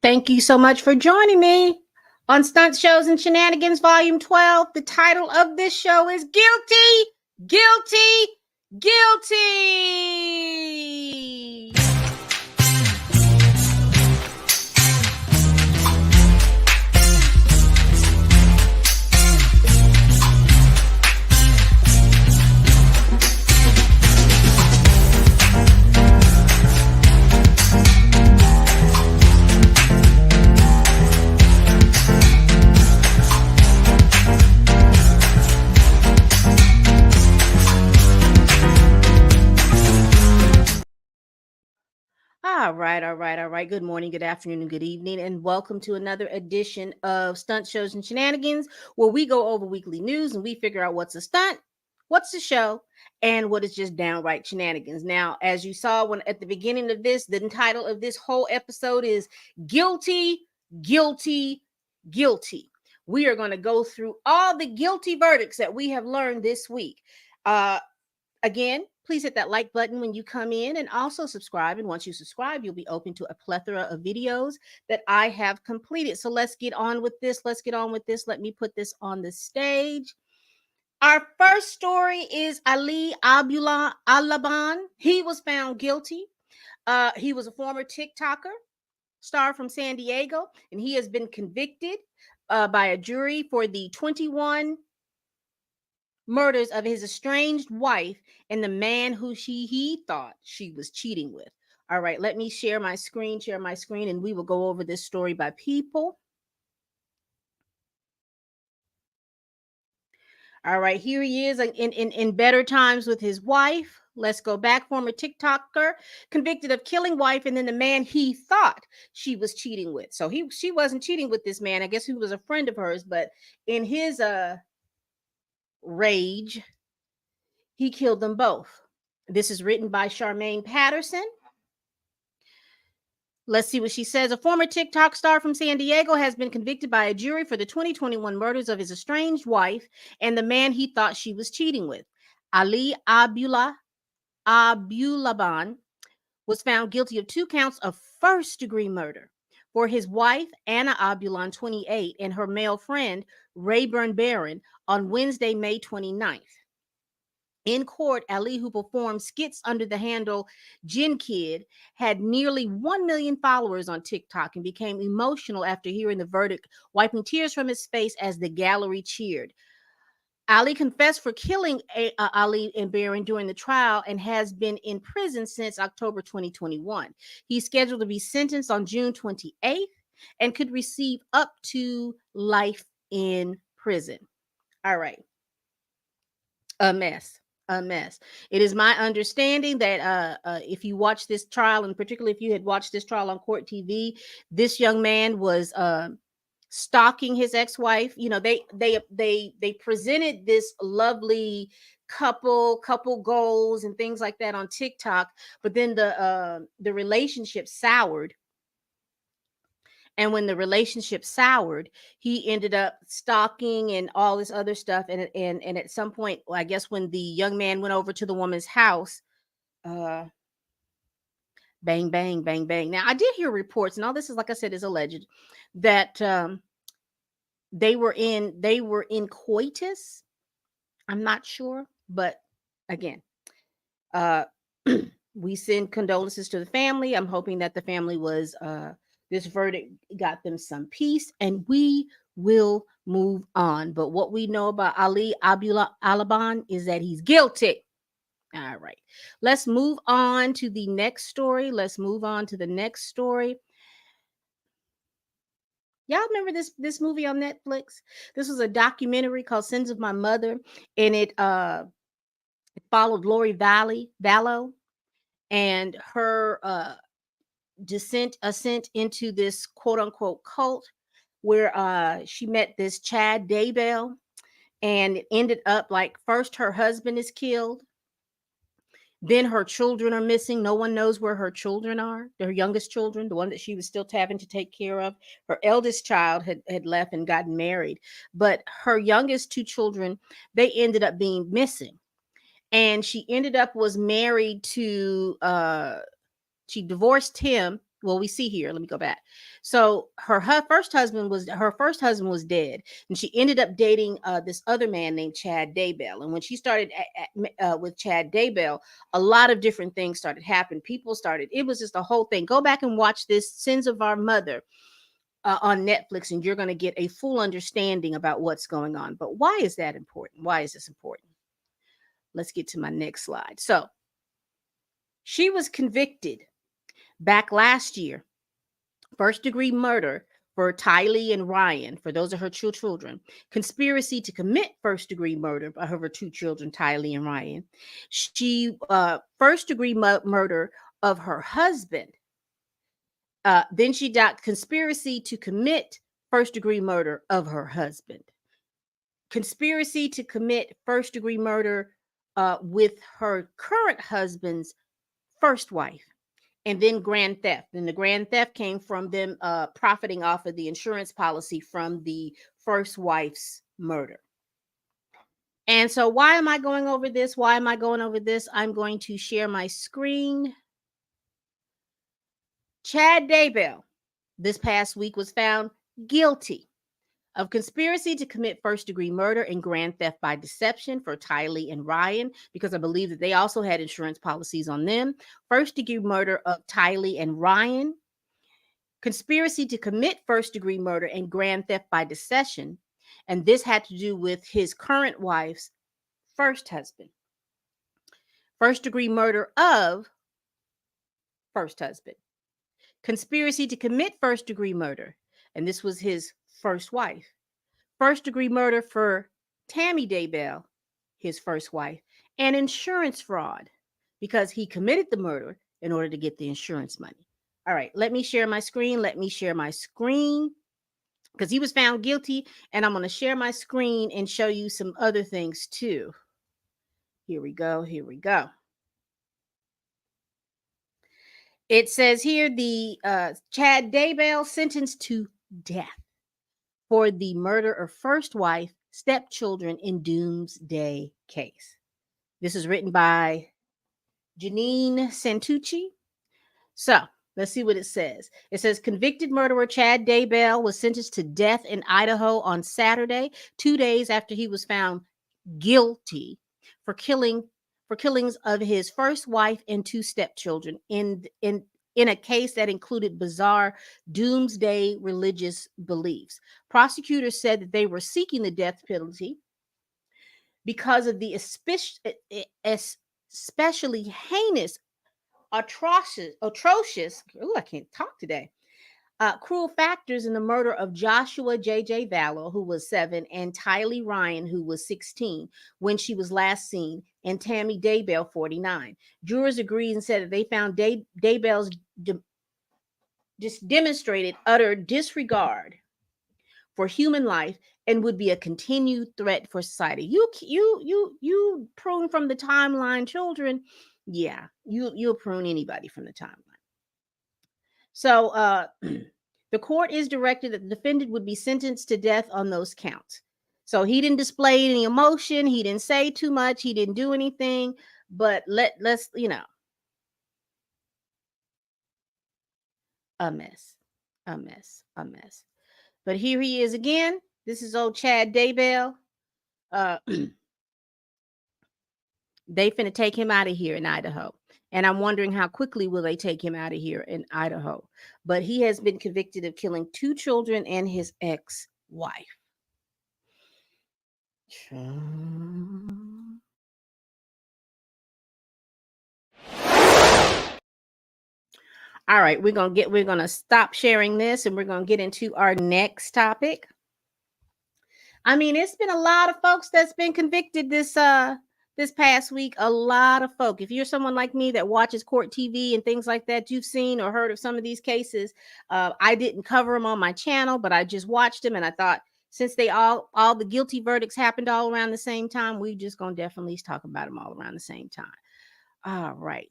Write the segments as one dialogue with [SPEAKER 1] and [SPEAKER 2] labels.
[SPEAKER 1] Thank you so much for joining me on Stunts, Shows, and Shenanigans, Volume 12. The title of this show is Guilty, Guilty, Guilty. All right. Good morning, good afternoon, and good evening, and welcome to another edition of Stunt Shows and Shenanigans, where we go over weekly news and we figure out what's a stunt, what's a show, and what is just downright shenanigans. Now, as you saw when at the beginning of this, the title of this whole episode is Guilty, Guilty, Guilty. We are going to go through all the guilty verdicts that we have learned this week. Again, please hit that like button when you come in and also subscribe. And once you subscribe, you'll be open to a plethora of videos that I have completed. So let's get on with this. Let me put this on the stage. Our first story is Ali Alaban. He was found guilty. He was a former TikToker star from San Diego, and he has been convicted by a jury for the 21 murders of his estranged wife and the man who he thought she was cheating with. All right, let me share my screen, and we will go over this story by people. All right, here he is in better times with his wife. Let's go back. Former TikToker convicted of killing wife and then the man he thought she was cheating with. So she wasn't cheating with this man. I guess he was a friend of hers, but in his rage, he killed them both. This is written by Charmaine Patterson. Let's see what she says. A former TikTok star from San Diego has been convicted by a jury for the 2021 murders of his estranged wife and the man he thought she was cheating with. Ali Abulaban was found guilty of 2 counts of first-degree murder for his wife, Anna Abulan, 28, and her male friend, Rayburn Barron, on Wednesday, May 29th. In court, Ali, who performed skits under the handle Jin Kid, had nearly 1 million followers on TikTok and became emotional after hearing the verdict, wiping tears from his face as the gallery cheered. Ali confessed for killing Ali and Barron during the trial and has been in prison since October 2021. He's scheduled to be sentenced on June 28th and could receive up to life in prison. All right. A mess. It is my understanding that if you watch this trial, and particularly if you had watched this trial on Court TV, this young man was stalking his ex-wife. You know, they presented this lovely couple goals and things like that on TikTok, but then the relationship soured. And when the relationship soured, he ended up stalking and all this other stuff. And at some point, I guess when the young man went over to the woman's house, bang, bang, bang, bang. Now, I did hear reports, and all this is, like I said, is alleged, that they were in coitus. I'm not sure, but again, we send condolences to the family. I'm hoping that the family was this verdict got them some peace, and we will move on. But what we know about Ali Alaban is that he's guilty. All right. Let's move on to the next story. Y'all remember this movie on Netflix? This was a documentary called Sins of My Mother, and it followed Lori Vallow and her ascent into this quote unquote cult where she met this Chad Daybell, and it ended up like first her husband is killed, then her children are missing. No one knows where her children are. Her youngest children, the one that she was still having to take care of. Her eldest child had left and gotten married, but her youngest 2 children, they ended up being missing. And she ended up was married to she divorced him Well, we see here. Let me go back. So her first husband was dead, and she ended up dating this other man named Chad Daybell. And when she started with Chad Daybell, a lot of different things started happening. People started. It was just a whole thing. Go back and watch this "Sins of Our Mother" on Netflix, and you're going to get a full understanding about what's going on. But why is that important? Why is this important? Let's get to my next slide. So she was convicted back last year, first-degree murder for Tylee and Ryan, for those of her two children, conspiracy to commit first-degree murder by her two children, Tylee and Ryan. She first-degree murder of her husband. Then she got conspiracy to commit first-degree murder of her husband. Conspiracy to commit first-degree murder with her current husband's first wife. And then grand theft. And the grand theft came from them profiting off of the insurance policy from the first wife's murder. And so why am I going over this? Why am I going over this? I'm going to share my screen. Chad Daybell this past week was found guilty of conspiracy to commit first-degree murder and grand theft by deception for Tylee and Ryan, because I believe that they also had insurance policies on them. First-degree murder of Tylee and Ryan. Conspiracy to commit first-degree murder and grand theft by deception. And this had to do with his current wife's first husband. First-degree murder of first husband. Conspiracy to commit first-degree murder. And this was his first wife. First-degree murder for Tammy Daybell, his first wife, and insurance fraud because he committed the murder in order to get the insurance money. All right, let me share my screen. Let me share my screen because he was found guilty, and I'm going to share my screen and show you some other things too. Here we go. Here we go. It says here the Chad Daybell sentenced to death for the murder of first wife, stepchildren in Doomsday Case. This is written by Janine Santucci. So let's see what it says. It says convicted murderer Chad Daybell was sentenced to death in Idaho on Saturday, 2 days after he was found guilty for killings of his first wife and two stepchildren in a case that included bizarre doomsday religious beliefs. Prosecutors said that they were seeking the death penalty because of the especially heinous, atrocious, I can't talk today, cruel factors in the murder of Joshua J.J. Vallow, who was 7, and Tylee Ryan, who was 16, when she was last seen, and Tammy Daybell, 49. Jurors agreed and said that they found Daybell's just demonstrated utter disregard for human life and would be a continued threat for society. You prune from the timeline children. Yeah, you'll prune anybody from the timeline. So the court is directed that the defendant would be sentenced to death on those counts. So he didn't display any emotion. He didn't say too much. He didn't do anything. But let's a mess. But here he is again. This is old Chad Daybell. They finna take him out of here in Idaho. And I'm wondering how quickly will they take him out of here in Idaho. But he has been convicted of killing 2 children and his ex-wife. All right, we're gonna stop sharing this and we're gonna get into our next topic. I mean, it's been a lot of folks that's been convicted this past week. A lot of folk. If you're someone like me that watches court TV and things like that, you've seen or heard of some of these cases. I didn't cover them on my channel, but I just watched them and I thought, since they all the guilty verdicts happened all around the same time, we just gonna definitely talk about them all around the same time. All right.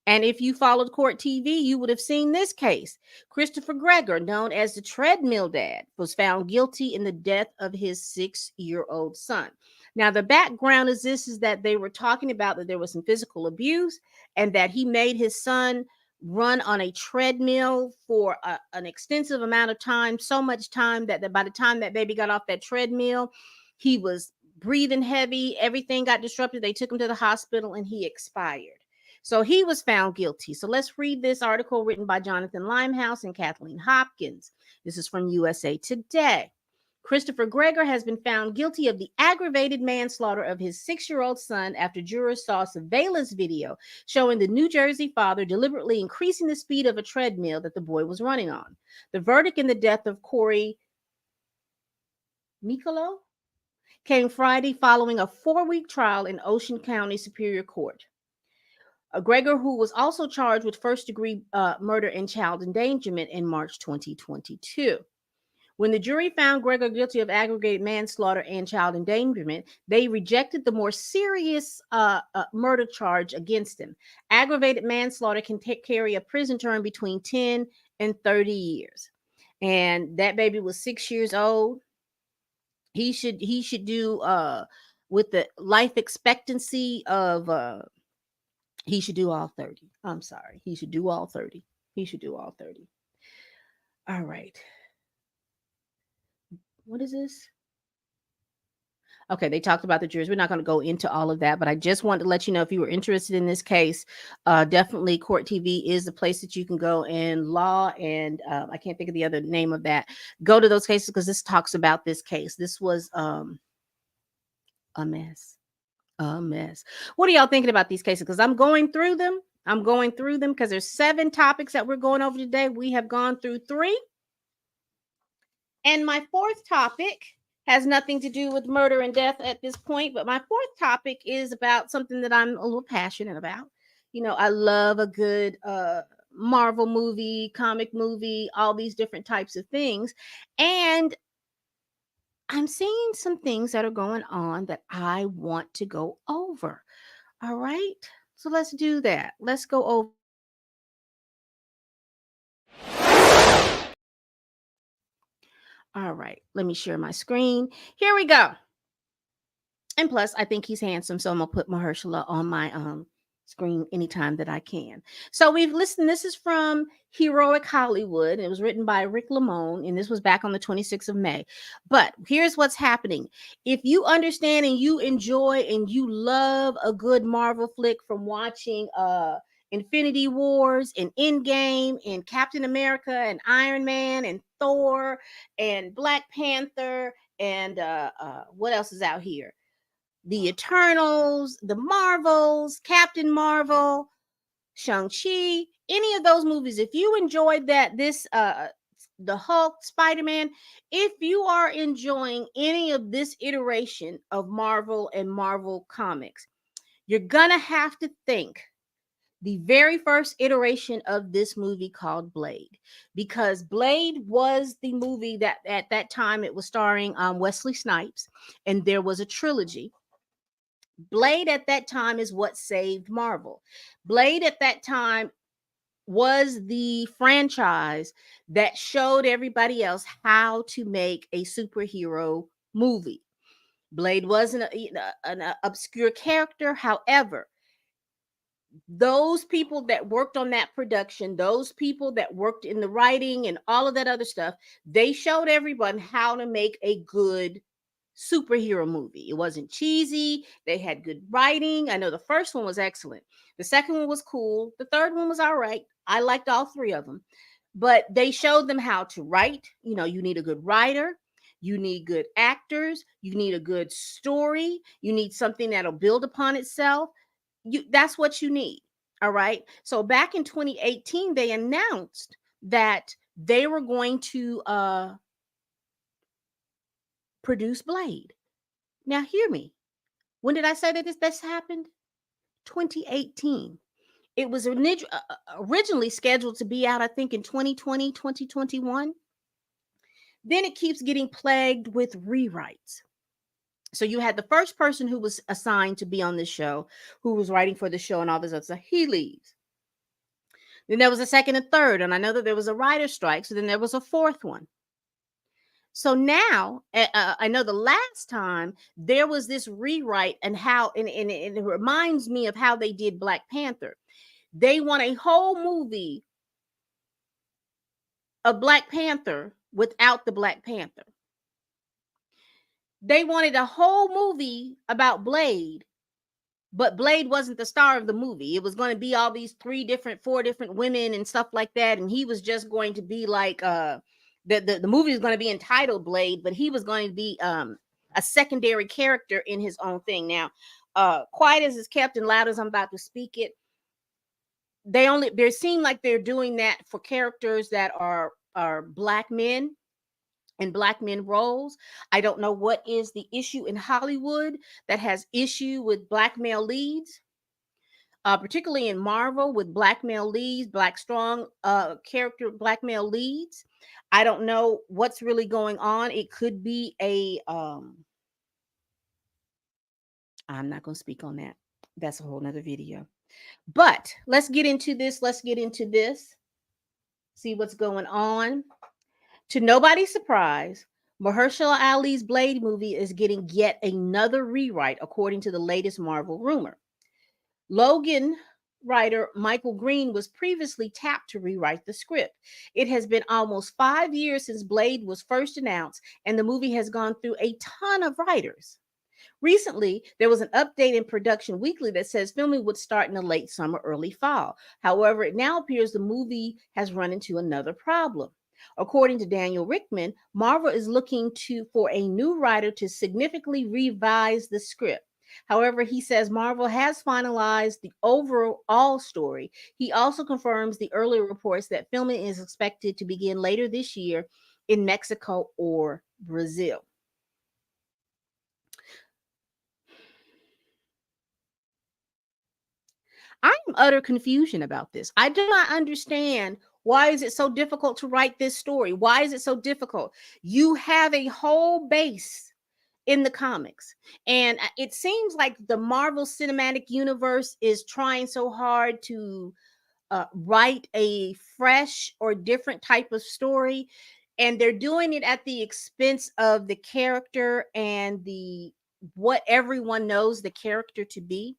[SPEAKER 1] And if you followed court TV, you would have seen this case. Christopher Greger, known as the Treadmill Dad, was found guilty in the death of his 6-year-old son. Now, the background is that they were talking about that there was some physical abuse and that he made his son run on a treadmill for an extensive amount of time, so much time that by the time that baby got off that treadmill, he was breathing heavy. Everything got disrupted. They took him to the hospital and he expired. So he was found guilty. So let's read this article written by Jonathan Limehouse and Kathleen Hopkins. This is from USA Today. Christopher Greger has been found guilty of the aggravated manslaughter of his 6-year-old son after jurors saw surveillance video showing the New Jersey father deliberately increasing the speed of a treadmill that the boy was running on. The verdict in the death of Corey Mikolo came Friday following a 4-week trial in Ocean County Superior Court. Greger, who was also charged with first-degree murder and child endangerment in March 2022. When the jury found Greger guilty of aggravated manslaughter and child endangerment, they rejected the more serious murder charge against him. Aggravated manslaughter can carry a prison term between 10 and 30 years. And that baby was 6 years old. He should do with the life expectancy of he should do all 30. I'm sorry. He should do all 30. He should do all 30. All right. What is this? Okay, they talked about the jurors. We're not going to go into all of that, but I just wanted to let you know, if you were interested in this case, definitely Court TV is the place that you can go, and Law and I can't think of the other name of that. Go to those cases because this talks about this case. This was a mess. A mess. What are y'all thinking about these cases? Because I'm going through them. Because there's 7 topics that we're going over today. We have gone through 3. And my 4th topic has nothing to do with murder and death at this point, but my 4th topic is about something that I'm a little passionate about. You know, I love a good Marvel movie, comic movie, all these different types of things. And I'm seeing some things that are going on that I want to go over. All right. So let's do that. Let's go over. All right. Let me share my screen. Here we go. And plus, I think he's handsome, so I'm gonna put Mahershala on my screen anytime that I can. So we've listened. This is from Heroic Hollywood. It was written by Rick Lamone, and this was back on the 26th of May. But here's what's happening. If you understand and you enjoy and you love a good Marvel flick from watching Infinity Wars and Endgame and Captain America and Iron Man and Thor and Black Panther and what else is out here? The Eternals, the Marvels, Captain Marvel, Shang-Chi, any of those movies, if you enjoyed that, the Hulk, Spider-Man, if you are enjoying any of this iteration of Marvel and Marvel comics, you're gonna have to think the very first iteration of this movie called Blade, because Blade was the movie that at that time it was starring Wesley Snipes, and there was a trilogy. Blade at that time is what saved Marvel. Blade at that time was the franchise that showed everybody else how to make a superhero movie. Blade wasn't an obscure character. However, those people that worked on that production, those people that worked in the writing and all of that other stuff, they showed everyone how to make a good superhero movie. It wasn't cheesy. They had good writing. I know the first one was excellent. The second one was cool. The third one was all right. I liked all 3 of them. But they showed them how to write. You know, you need a good writer. You need good actors. You need a good story. You need something that'll build upon itself. That's what you need. All right. So back in 2018, they announced that they were going to produce Blade. Now, hear me. When did I say that this happened? 2018. It was originally scheduled to be out, I think, in 2020, 2021. Then it keeps getting plagued with rewrites. So you had the first person who was assigned to be on this show, who was writing for the show and all this other stuff. He leaves. Then there was a second and third, and I know that there was a writer's strike. So then there was a 4th one. So now, I know the last time there was this rewrite, and it reminds me of how they did Black Panther. They want a whole movie of Black Panther without the Black Panther. They wanted a whole movie about Blade, but Blade wasn't the star of the movie. It was going to be all these four different women and stuff like that, and he was just going to be like the movie is going to be entitled Blade, but he was going to be a secondary character in his own thing. Now, quiet as is kept and loud as I'm about to speak it, they seem like they're doing that for characters that are Black men and Black men roles. I don't know what is the issue in Hollywood that has issue with Black male leads, particularly in Marvel with Black male leads, Black strong character Black male leads. I don't know what's really going on. It could be I'm not going to speak on that. That's a whole nother video. But let's get into this. See what's going on. To nobody's surprise, Mahershala Ali's Blade movie is getting yet another rewrite, according to the latest Marvel rumor. Logan writer Michael Green was previously tapped to rewrite the script. It has been almost 5 years since Blade was first announced, and the movie has gone through a ton of writers. Recently, there was an update in Production Weekly that says filming would start in the late summer, early fall. However, it now appears the movie has run into another problem. According to Daniel Rickman, Marvel is looking for a new writer to significantly revise the script. However, he says Marvel has finalized the overall story. He also confirms the earlier reports that filming is expected to begin later this year in Mexico or Brazil. I'm utter confusion about this. I do not understand, why is it so difficult to write this story? Why is it so difficult? You have a whole base in the comics, and it seems like the Marvel Cinematic Universe is trying so hard to write a fresh or different type of story, and they're doing it at the expense of the character and the what everyone knows the character to be.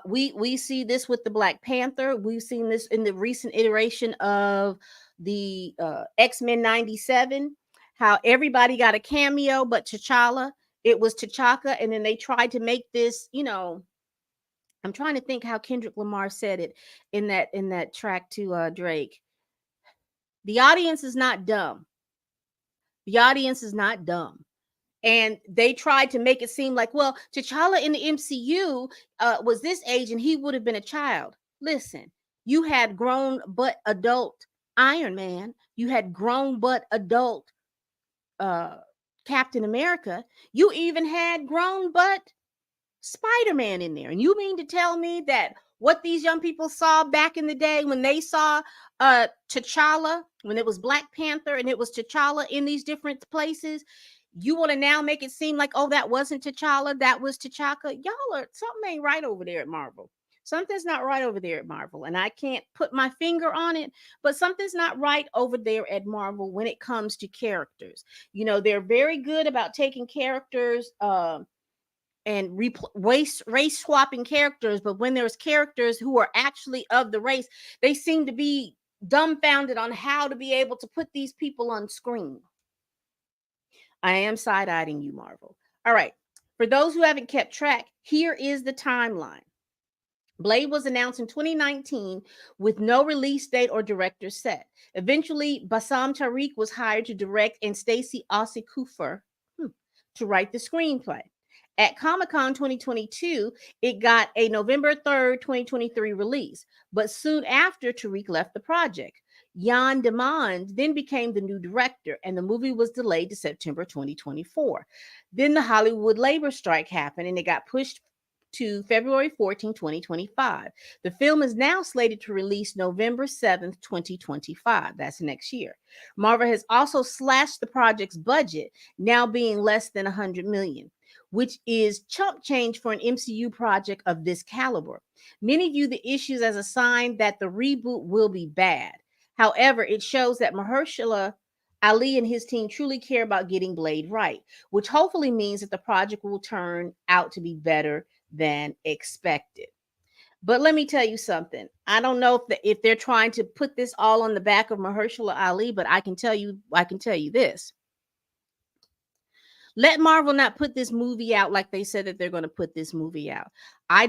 [SPEAKER 1] We see this with the Black Panther. We've seen this in the recent iteration of the X-Men 97, how everybody got a cameo but T'Challa. It was T'Chaka, and then they tried to make this, I'm trying to think how Kendrick Lamar said it in that track to Drake. The audience is not dumb. The audience is not dumb. And they tried to make it seem like, well, T'Challa in the MCU was this age and he would have been a child. Listen, you had grown but adult Iron Man. You had grown but adult uh, Captain America. You even had grown but Spider-Man in there. And you mean to tell me that what these young people saw back in the day when they saw T'Challa, when it was Black Panther and it was T'Challa in these different places, you want to now make it seem like, oh, that wasn't T'Challa, that was T'Chaka? Y'all are, something ain't right over there at Marvel. Something's not right over there at Marvel. And I can't put my finger on it, but something's not right over there at Marvel when it comes to characters. They're very good about taking characters and race swapping characters, but when there's characters who are actually of the race, they seem to be dumbfounded on how to be able to put these people on screen. I am side-eyeing you, Marvel. All right. For those who haven't kept track, here is the timeline. Blade was announced in 2019 with no release date or director set. Eventually, Bassam Tariq was hired to direct and Stacey Ossie-Kuffer to write the screenplay. At Comic-Con 2022, it got a November 3rd, 2023 release, but soon after, Tariq left the project. Jan Demond then became the new director, and the movie was delayed to September 2024. Then the Hollywood labor strike happened, and it got pushed to February 14, 2025. The film is now slated to release November 7th, 2025. That's next year. Marvel has also slashed the project's budget, now being less than $100 million, which is chump change for an MCU project of this caliber. Many view the issues as a sign that the reboot will be bad. However, it shows that Mahershala Ali and his team truly care about getting Blade right, which hopefully means that the project will turn out to be better than expected. But let me tell you something. I don't know if they're trying to put this all on the back of Mahershala Ali, but I can tell you this. Let Marvel not put this movie out like they said that they're going to put this movie out. I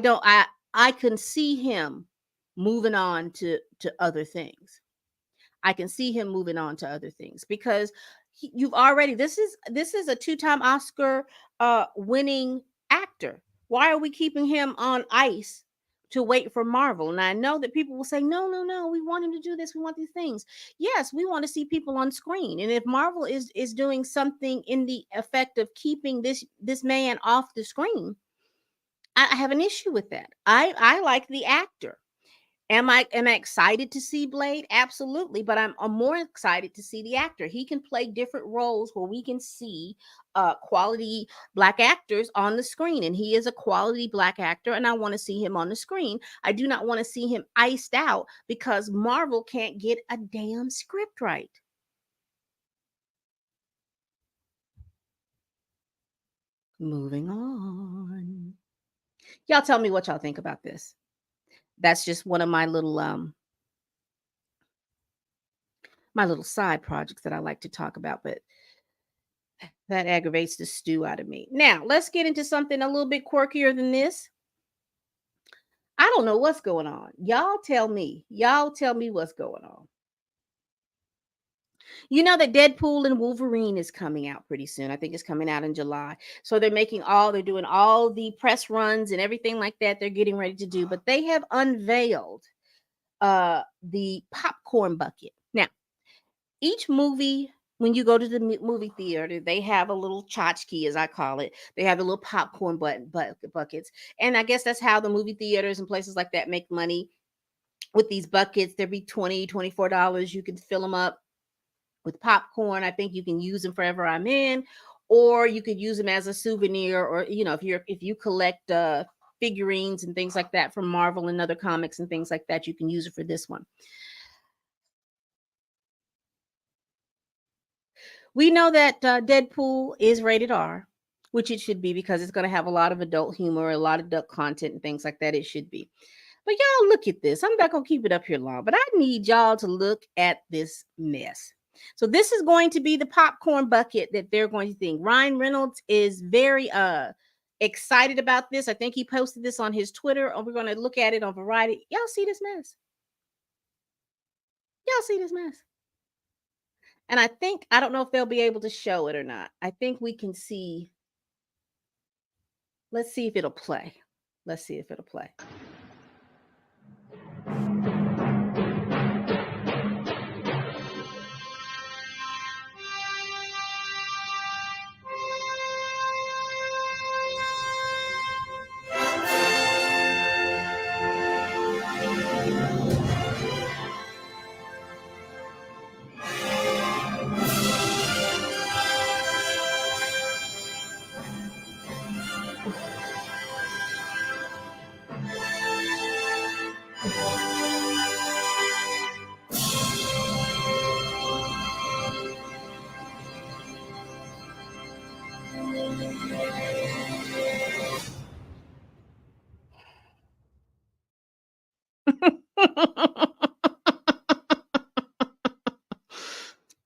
[SPEAKER 1] can see him moving on to other things. I can see him moving on to other things because you've already this is a two-time Oscar winning actor. Why are we keeping him on ice to wait for Marvel? And I know that people will say, no, no, no, we want him to do this. We want these things. Yes, we want to see people on screen. And if Marvel is doing something in the effect of keeping this man off the screen, I have an issue with that. I like the actor. Am I excited to see Blade? Absolutely, but I'm more excited to see the actor. He can play different roles where we can see quality black actors on the screen, and he is a quality black actor, and I want to see him on the screen. I do not want to see him iced out because Marvel can't get a damn script right. Moving on. Y'all tell me what y'all think about this. That's just one of my little side projects that I like to talk about, but that aggravates the stew out of me. Now, let's get into something a little bit quirkier than this. I don't know what's going on. Y'all tell me. Y'all tell me what's going on. You know that Deadpool and Wolverine is coming out pretty soon. I think it's coming out in July. So they're doing all the press runs and everything like that. They're getting ready to do, but they have unveiled the popcorn bucket. Now, each movie, when you go to the movie theater, they have a little tchotchke, as I call it. They have the little popcorn buckets, and I guess that's how the movie theaters and places like that make money with these buckets. There'd be $24. You can fill them up with popcorn. I think you can use them forever I'm in, or you could use them as a souvenir, or if you collect figurines and things like that from Marvel and other comics and things like that, you can use it for this one. We know that Deadpool is rated R, which it should be because it's going to have a lot of adult humor, a lot of adult content, and things like that. It should be. But y'all look at this. I'm not going to keep it up here long, but I need y'all to look at this mess. So this is going to be the popcorn bucket that they're going to think. Ryan Reynolds is very excited about this. I think he posted this on his Twitter, and we're going to look at it on Variety. Y'all see this mess? Y'all see this mess? And I don't know if they'll be able to show it or not. I think we can see. Let's see if it'll play. Let's see if it'll play.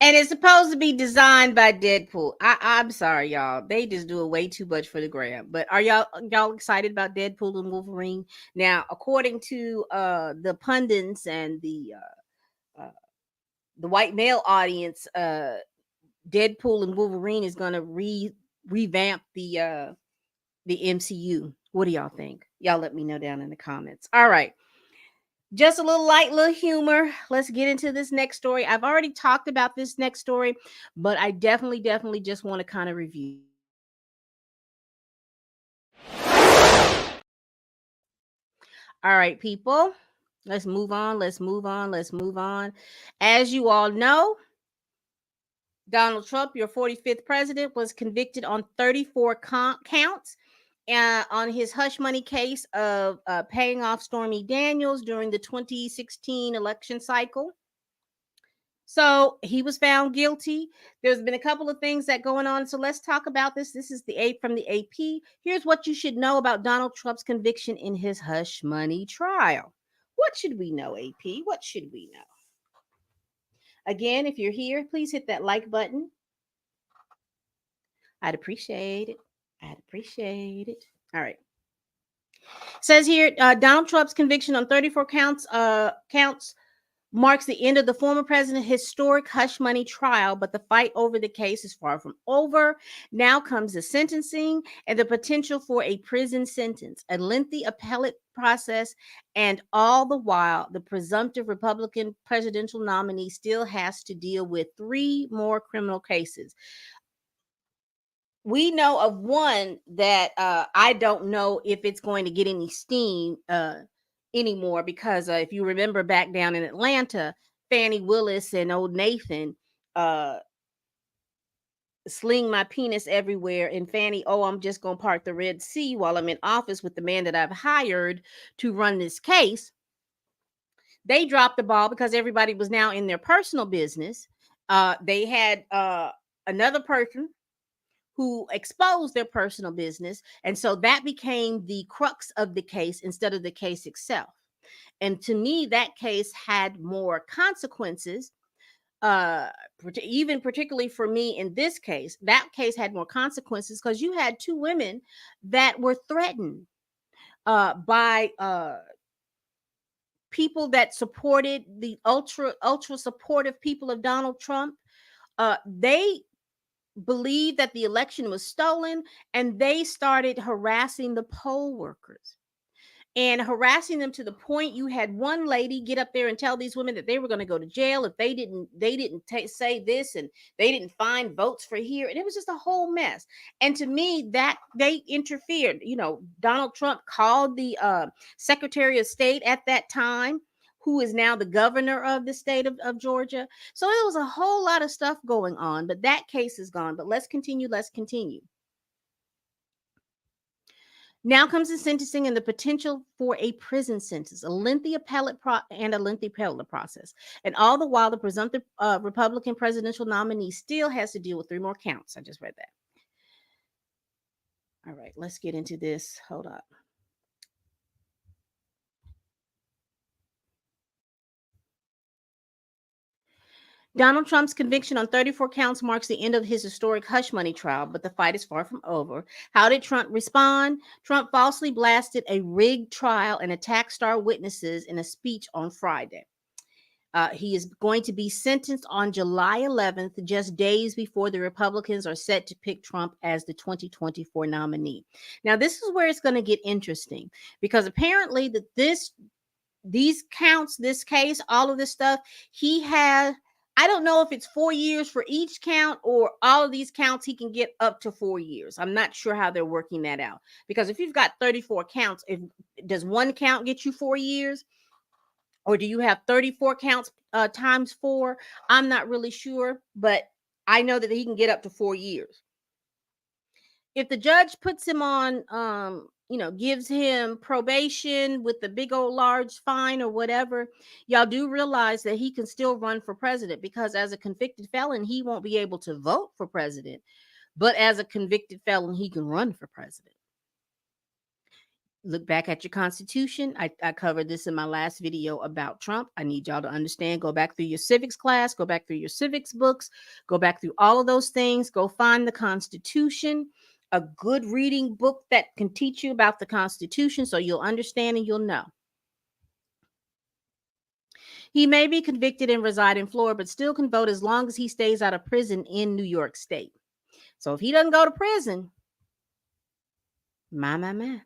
[SPEAKER 1] And it's supposed to be designed by Deadpool. I'm sorry, y'all. They just do it way too much for the gram. But are y'all excited about Deadpool and Wolverine? Now, according to the pundits and the white male audience, Deadpool and Wolverine is going to revamp the MCU. What do y'all think? Y'all let me know down in the comments. All right. Just a little light, little humor. Let's get into this next story. I've already talked about this next story, but I definitely just want to kind of review. All right, people. Let's move on. Let's move on. Let's move on. As you all know, Donald Trump, your 45th president, was convicted on 34 counts on his hush money case of paying off Stormy Daniels during the 2016 election cycle. So he was found guilty. There's been a couple of things that going on. So let's talk about this. This is the A from the AP. Here's what you should know about Donald Trump's conviction in his hush money trial. What should we know, AP? What should we know? Again, if you're here, please hit that like button. I'd appreciate it. I'd appreciate it. All right. Says here, Donald Trump's conviction on 34 counts marks the end of the former president's historic hush money trial, but the fight over the case is far from over. Now comes the sentencing and the potential for a prison sentence, a lengthy appellate process, and all the while, the presumptive Republican presidential nominee still has to deal with 3 more criminal cases. We know of one that I don't know if it's going to get any steam anymore because if you remember back down in Atlanta, Fannie Willis and old Nathan uh, sling my penis everywhere, and Fannie, oh, I'm just going to part the Red Sea while I'm in office with the man that I've hired to run this case. They dropped the ball because everybody was now in their personal business. They had another person who exposed their personal business. And so that became the crux of the case instead of the case itself. And to me, that case had more consequences. Even particularly for me in this case, that case had more consequences because you had 2 women that were threatened by people that supported the ultra supportive people of Donald Trump. They believed that the election was stolen, and they started harassing the poll workers and harassing them to the point you had one lady get up there and tell these women that they were going to go to jail if they didn't say this, and they didn't find votes for here, and it was just a whole mess. And to me, that they interfered. Donald Trump called the Secretary of State at that time, who is now the governor of the state of Georgia. So it was a whole lot of stuff going on, but that case is gone. But let's continue. Now comes the sentencing and the potential for a prison sentence, a lengthy appellate process. And all the while, the presumptive Republican presidential nominee still has to deal with 3 more counts. I just read that. All right, let's get into this. Hold up. Donald Trump's conviction on 34 counts marks the end of his historic hush money trial, but the fight is far from over. How did Trump respond? Trump falsely blasted a rigged trial and attacked star witnesses in a speech on Friday. He is going to be sentenced on July 11th, just days before the Republicans are set to pick Trump as the 2024 nominee. Now, this is where it's going to get interesting because apparently these counts, this case, all of this stuff, he has, I don't know if it's 4 years for each count or all of these counts he can get up to 4 years. I'm not sure how they're working that out because if you've got 34 counts, does one count get you 4 years? Or do you have 34 counts times 4? I'm not really sure, but I know that he can get up to 4 years. If the judge puts him on, gives him probation with the big old large fine or whatever, y'all do realize that he can still run for president because as a convicted felon, he won't be able to vote for president. But as a convicted felon, he can run for president. Look back at your constitution. I covered this in my last video about Trump. I need y'all to understand. Go back through your civics class, go back through your civics books, go back through all of those things. Go find the Constitution, a good reading book that can teach you about the Constitution so you'll understand and you'll know. He may be convicted and reside in Florida, but still can vote as long as he stays out of prison in New York State. So if he doesn't go to prison, my.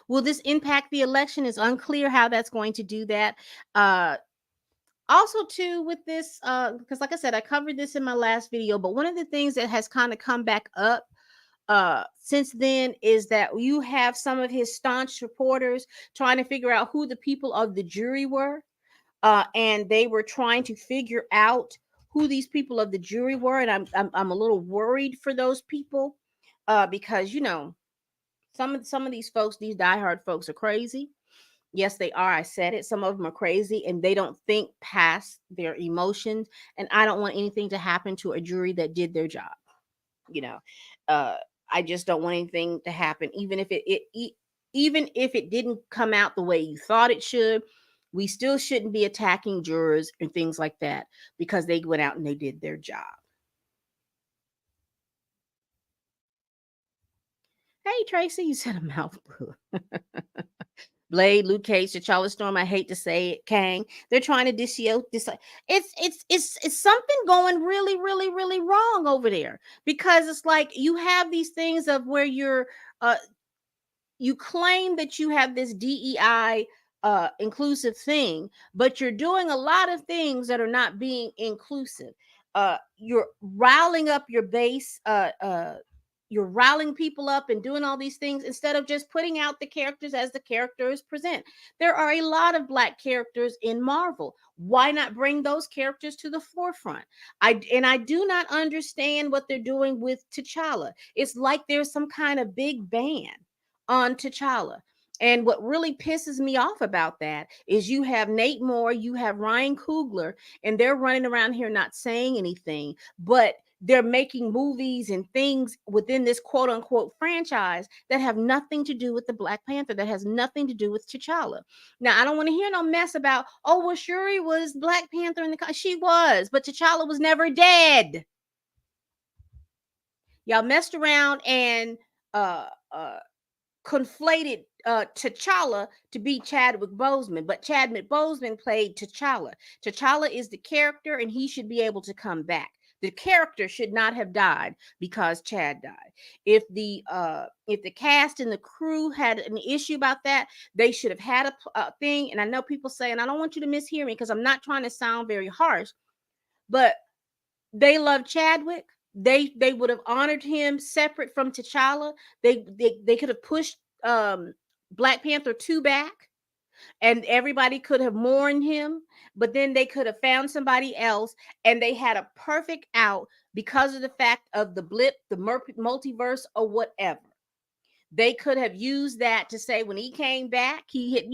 [SPEAKER 1] Will this impact the election? It's unclear how that's going to do that. Also, too, with this, because like I said, I covered this in my last video, but one of the things that has kind of come back up since then is that you have some of his staunch supporters trying to figure out who the people of the jury were. And they were trying to figure out who these people of the jury were. And I'm a little worried for those people because, some of these folks, these diehard folks are crazy. Yes, they are. I said it. Some of them are crazy and they don't think past their emotions. And I don't want anything to happen to a jury that did their job. You know, uh, I just don't want anything to happen, even if even if it didn't come out the way you thought it should. We still shouldn't be attacking jurors and things like that because they went out and they did their job. Hey, Tracy, you said a mouthful. Blade, Luke Cage, T'Challa Storm. I hate to say it, Kang. They're trying to this. It's something going really, really, really wrong over there because it's like you have these things of where uh you claim that you have this DEI inclusive thing, but you're doing a lot of things that are not being inclusive. You're riling up your base. You're riling people up and doing all these things instead of just putting out the characters as the characters present. There are a lot of black characters in Marvel. Why not bring those characters to the forefront? I do not understand what they're doing with T'Challa. It's like there's some kind of big ban on T'Challa. And what really pisses me off about that is you have Nate Moore, you have Ryan Coogler, and they're running around here not saying anything, but they're making movies and things within this quote unquote franchise that have nothing to do with the Black Panther, that has nothing to do with T'Challa. Now, I don't want to hear no mess about, oh, well, Shuri was Black Panther in the. She was, but T'Challa was never dead. Y'all messed around and uh, uh, conflated T'Challa to be Chadwick Boseman, but Chadwick Boseman played T'Challa. T'Challa is the character, and he should be able to come back. The character should not have died because Chad died. If the cast and the crew had an issue about that, they should have had a thing. And I know people saying, I don't want you to mishear me because I'm not trying to sound very harsh, but they love Chadwick. They would have honored him separate from T'Challa. They could have pushed Black Panther 2 back and everybody could have mourned him, but then they could have found somebody else and they had a perfect out because of the fact of the blip, the multiverse or whatever. They could have used that to say when he came back, he hit,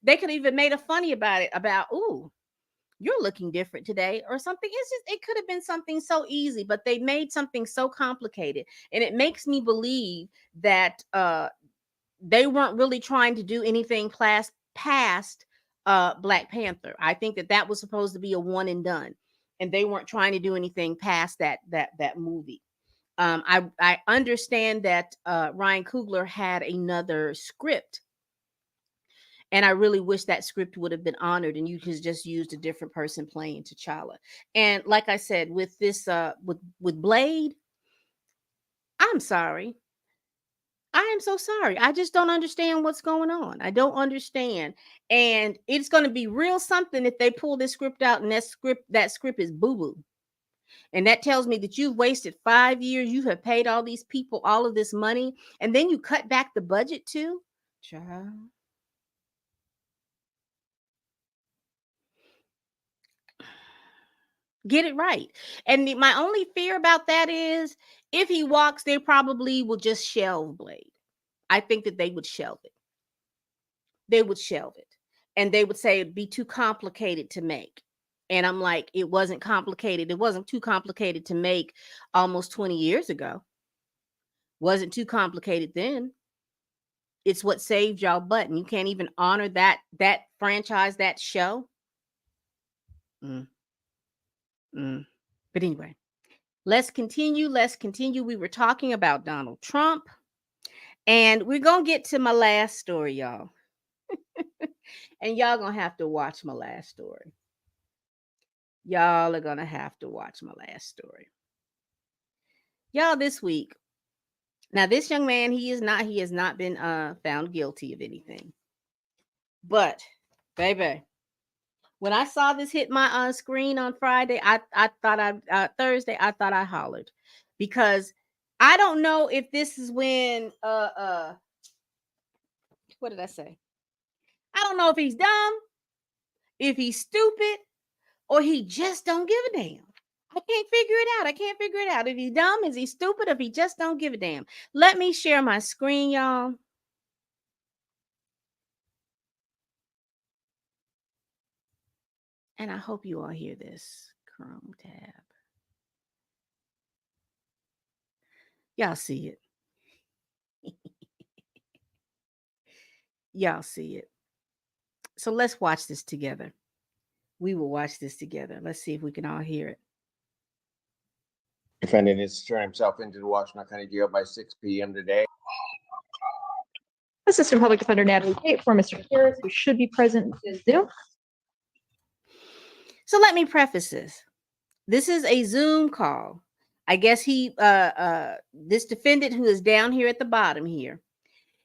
[SPEAKER 1] they could have even made a funny about it about, ooh, you're looking different today or something. It could have been something so easy, but they made something so complicated. And it makes me believe that they weren't really trying to do anything past Black Panther. I think that was supposed to be a one and done, and they weren't trying to do anything past that movie. I understand that Ryan Coogler had another script, and I really wish that script would have been honored and you could just used a different person playing T'Challa. And like I said, with this with Blade, I'm sorry. I am so sorry. I just don't understand what's going on. I don't understand. And it's going to be real something if they pull this script out and that script is boo-boo. And that tells me that you've wasted 5 years. You have paid all these people all of this money and then you cut back the budget too. Child. Get it right. And my only fear about that is if he walks, they probably will just shelve Blade. I think that they would shelve it. They would shelve it. And they would say it'd be too complicated to make. And I'm like, it wasn't complicated. It wasn't too complicated to make almost 20 years ago. Wasn't too complicated then. It's what saved y'all butt. And you can't even honor that franchise, that show. Mm, mm. But anyway, let's continue. Let's continue. We were talking about Donald Trump. And we're going to get to my last story, y'all. And y'all going to have to watch my last story. Y'all are going to have to watch my last story. Y'all, this week. Now, this young man, he has not been found guilty of anything. But, baby, when I saw this hit my screen on Friday, I thought Thursday, I thought I hollered because I don't know if this is when what did I say? I don't know if he's dumb, if he's stupid, or he just don't give a damn. I can't figure it out. I can't figure it out. If he's dumb, is he stupid, or if he just don't give a damn? Let me share my screen, y'all. And I hope you all hear this. Chrome tab. Y'all see it. Y'all see it. So let's watch this together. We will watch this together. Let's see if we can all hear it.
[SPEAKER 2] Defendant is turning himself into the Washington County Jail by 6 p.m. today.
[SPEAKER 3] Assistant Public Defender Natalie Tate for Mr. Harris, who should be present in Zoom.
[SPEAKER 1] So let me preface this. This is a Zoom call. I guess this defendant who is down here at the bottom here,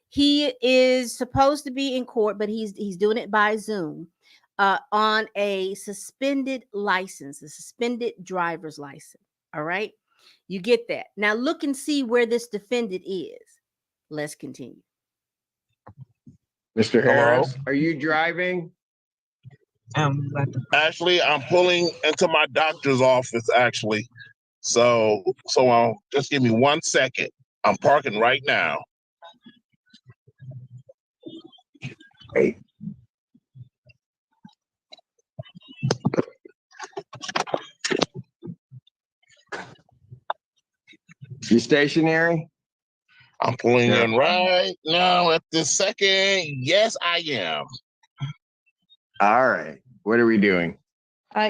[SPEAKER 1] he is supposed to be in court, but he's doing it by Zoom on a suspended license, a suspended driver's license. All right. You get that. Now look and see where this defendant is. Let's continue.
[SPEAKER 2] Mr. Harris, are you driving?
[SPEAKER 4] Actually, I'm pulling into my doctor's office, actually. So just give me 1 second. I'm parking right now.
[SPEAKER 2] Hey. You stationary?
[SPEAKER 4] I'm pulling in right now at this second. Yes, I am.
[SPEAKER 2] All right. What are we doing?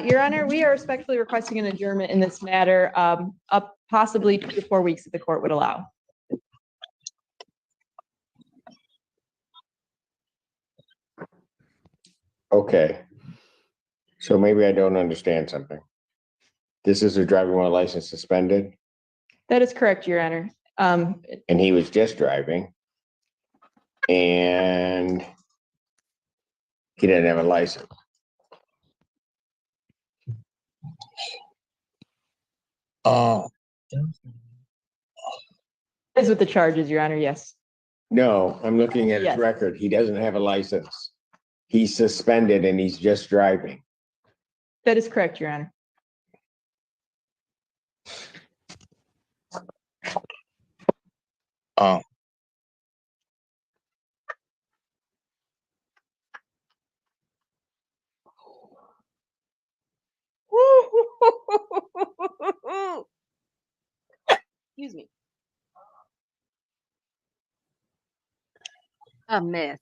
[SPEAKER 3] Your Honor, we are respectfully requesting an adjournment in this matter, up possibly 2 to 4 weeks if the court would allow.
[SPEAKER 2] Okay. So maybe I don't understand something. This is a driving while license suspended,
[SPEAKER 3] That is correct, Your Honor.
[SPEAKER 2] and he was just driving, and he didn't have a license.
[SPEAKER 3] Is with the charges, Your Honor, yes.
[SPEAKER 2] No, I'm looking at his
[SPEAKER 3] Yes.
[SPEAKER 2] record. He doesn't have a license. He's suspended and he's just driving.
[SPEAKER 3] That is correct, Your Honor.
[SPEAKER 1] Excuse me. A mess.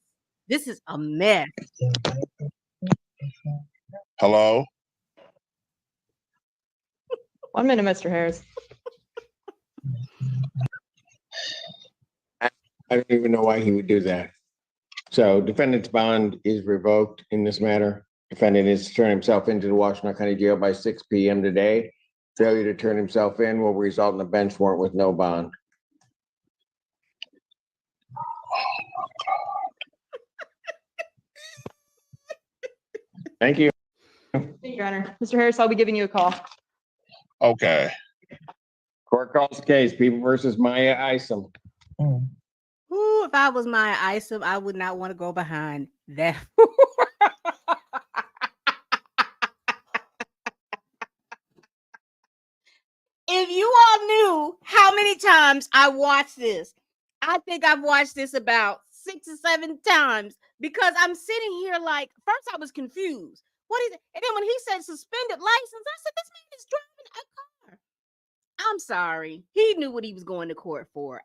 [SPEAKER 1] This is a mess.
[SPEAKER 4] Hello?
[SPEAKER 3] 1 minute, Mr. Harris.
[SPEAKER 2] I don't even know why he would do that. So defendant's bond is revoked in this matter. Defendant is to turn himself into the Washington County Jail by 6 p.m. today. Failure to turn himself in will result in a bench warrant with no bond. Thank you.
[SPEAKER 3] Thank you, Your Honor. Mr. Harris, I'll be giving you a call.
[SPEAKER 4] Okay.
[SPEAKER 2] Court calls case, People versus Maya Isom.
[SPEAKER 1] Ooh, if I was Maya Isom, I would not want to go behind that. If you all knew how many times I watched this, I think I've watched this about 6 or 7 times because I'm sitting here like, first I was confused. What is it? And then when he said suspended license, I said, this man is driving a car. I'm sorry. He knew what he was going to court for.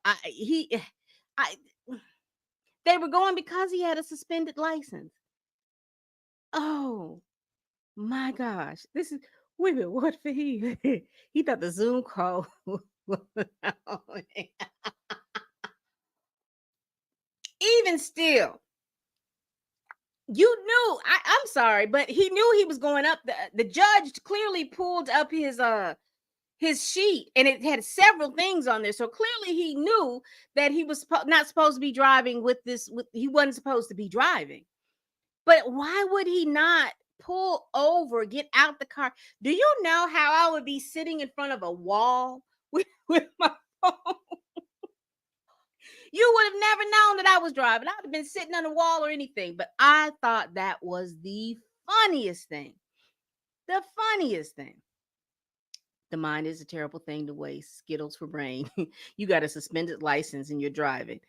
[SPEAKER 1] They were going because he had a suspended license. Oh my gosh. This is, wait a minute, what for he? He thought the Zoom call was on. Even still, you knew, I'm sorry, but he knew he was going up. The judge clearly pulled up his sheet and it had several things on there. So clearly he knew that he was not supposed to be driving he wasn't supposed to be driving. But why would he not pull over, get out the car? Do you know how I would be sitting in front of a wall with my phone? You would have never known that I was driving. I would have been sitting on a wall or anything. But I thought that was the funniest thing. The funniest thing. The mind is a terrible thing to waste. Skittles for brain. You got a suspended license and you're driving.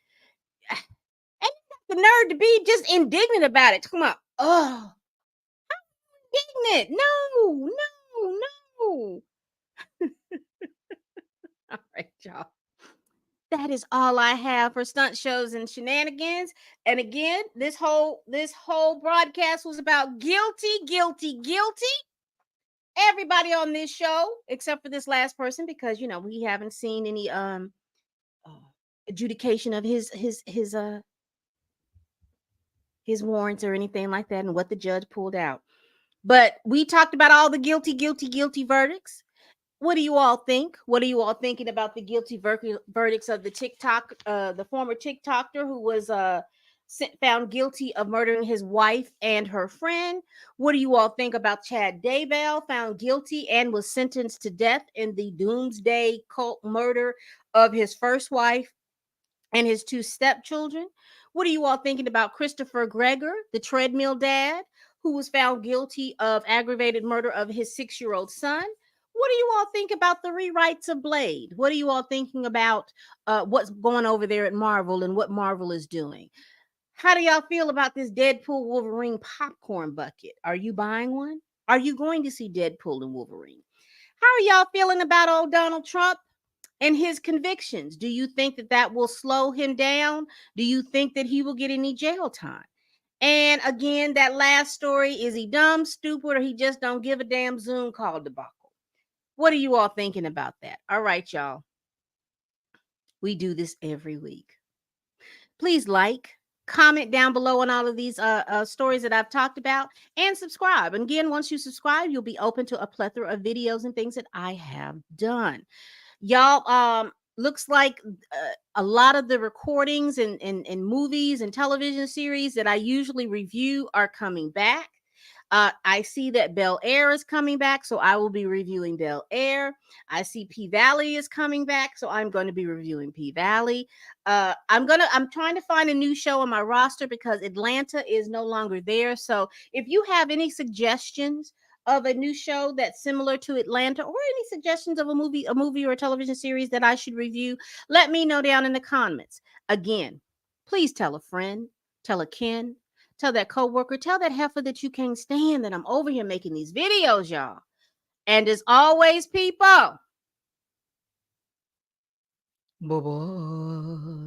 [SPEAKER 1] And the nerve to be just indignant about it. Come on. Oh, indignant. No, no, no. All right, y'all. That is all I have for stunt shows and shenanigans. And again, this whole broadcast was about guilty, guilty, guilty. Everybody on this show, except for this last person, because we haven't seen any uh, adjudication of his warrants or anything like that, and what the judge pulled out. But we talked about all the guilty, guilty, guilty verdicts. What do you all think? What are you all thinking about the guilty verdicts of the former TikToker who was found guilty of murdering his wife and her friend? What do you all think about Chad Daybell, found guilty and was sentenced to death in the doomsday cult murder of his first wife and his two stepchildren? What are you all thinking about Christopher Greger, the treadmill dad, who was found guilty of aggravated murder of his 6-year-old son? What do you all think about the rewrites of Blade? What are you all thinking about what's going over there at Marvel and what Marvel is doing? How do y'all feel about this Deadpool Wolverine popcorn bucket? Are you buying one? Are you going to see Deadpool and Wolverine? How are y'all feeling about old Donald Trump and his convictions? Do you think that will slow him down? Do you think that he will get any jail time? And again, that last story, is he dumb, stupid, or he just don't give a damn Zoom call debacle? What are you all thinking about that? All right, y'all. We do this every week. Please comment down below on all of these stories that I've talked about, and subscribe. And again, once you subscribe, you'll be open to a plethora of videos and things that I have done. Y'all, looks like a lot of the recordings and movies and television series that I usually review are coming back. I see that Bel Air is coming back, so I will be reviewing Bel Air. I see P Valley is coming back, so I'm going to be reviewing P Valley. I'm trying to find a new show on my roster because Atlanta is no longer there. So if you have any suggestions of a new show that's similar to Atlanta, or any suggestions of a movie or a television series that I should review, let me know down in the comments. Again, please tell a friend, tell a kin, tell that coworker, tell that heifer that you can't stand that I'm over here making these videos, y'all. And as always, people, bye-bye.